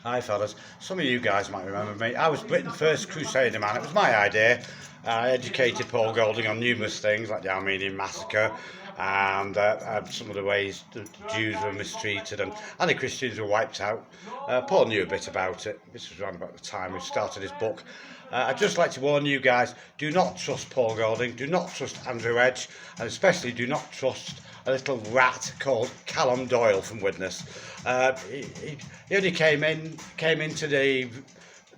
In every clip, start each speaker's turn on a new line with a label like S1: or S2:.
S1: Hi fellas, some of you guys might remember me. I was Britain's first Crusader man. It was my idea. I educated Paul Golding on numerous things like the Armenian massacre and some of the ways the Jews were mistreated and the Christians were wiped out. Paul knew a bit about it. This was around about the time we started his book. I'd just like to warn you guys, do not trust Paul Golding, do not trust Andrew Edge, and especially do not trust a little rat called Callum Doyle from Widnes. He only came into the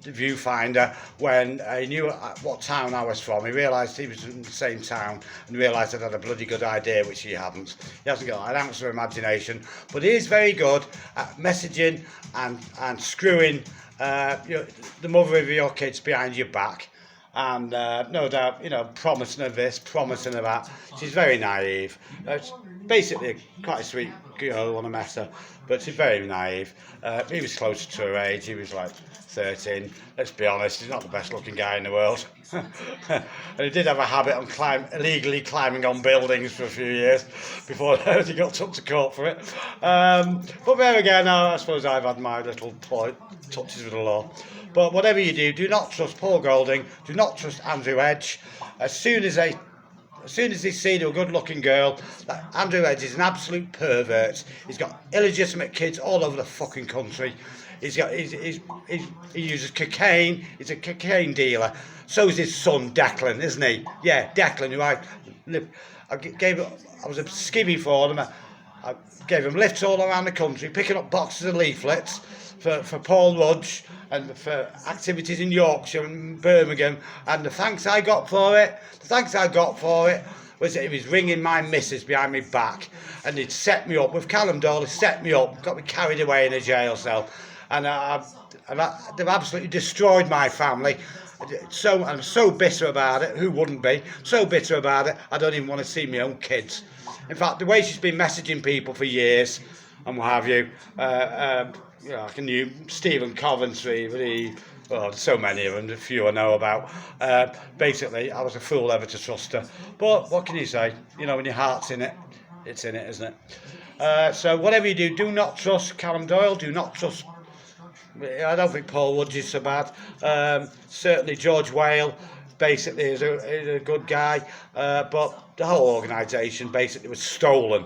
S1: viewfinder when he knew what town I was from. He realised he was in the same town and realised I had a bloody good idea, which he hadn't. He hasn't got an ounce of imagination, but he is very good at messaging and screwing the mother of your kids behind your back. And no doubt, promising her this, promising her that. She's very naive. It's basically quite a sweet girl, I want to mess her, but she's very naive. He was closer to her age, he was like 13. Let's be honest, he's not the best looking guy in the world. And he did have a habit of illegally climbing on buildings for a few years before he got took to court for it. But there again, I suppose I've had my little touches with the law. But whatever you do not trust Paul Golding, do not trust Andrew Edge. As soon as they see a good-looking girl, Andrew Edge is an absolute pervert. He's got illegitimate kids all over the fucking country. He uses cocaine. He's a cocaine dealer. So is his son Declan, isn't he? Yeah, Declan, who I was a skivvy for them. I gave him lifts all around the country, picking up boxes of leaflets for Paul Rudge and for activities in Yorkshire and Birmingham. And the thanks I got for it was that he was ringing my missus behind my back, and he'd set me up with Callum Doyle. He set me up, got me carried away in a jail cell, and they've absolutely destroyed my family. So I'm so bitter about it. Who wouldn't be? So bitter about it, I don't even want to see my own kids. In fact, the way she's been messaging people for years and what have you, I can use Stephen Coventry, there's so many of them, a few I know about. Basically, I was a fool ever to trust her. But what can you say? When your heart's in it, it's in it, isn't it? So whatever you do not trust Callum Doyle, do not trust... I don't think Paul Rudge is so bad. Certainly George Whale basically is a good guy, but the whole organisation basically was stolen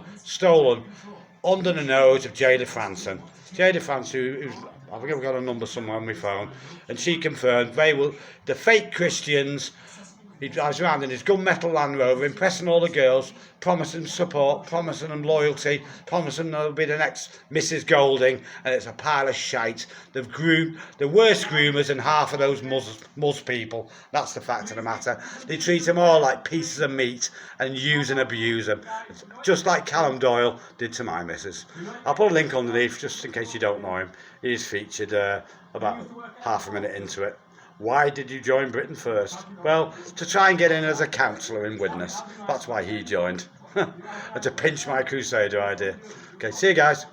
S1: under the nose of Jada Franson. Jada Franson, I think I've got a number somewhere on my phone, and she confirmed the fake Christians. He drives around in his gunmetal Land Rover, impressing all the girls, promising support, promising them loyalty, promising they'll be the next Mrs. Golding, and it's a pile of shite. They've groomed the worst groomers than half of those Mus people. That's the fact of the matter. They treat them all like pieces of meat and use and abuse them, just like Callum Doyle did to my missus. I'll put a link underneath just in case you don't know him. He's featured about half a minute into it. Why did you join Britain first? Well, to try and get in as a councillor in Widnes. That's why he joined. And to pinch my Crusader idea. Okay, see you guys.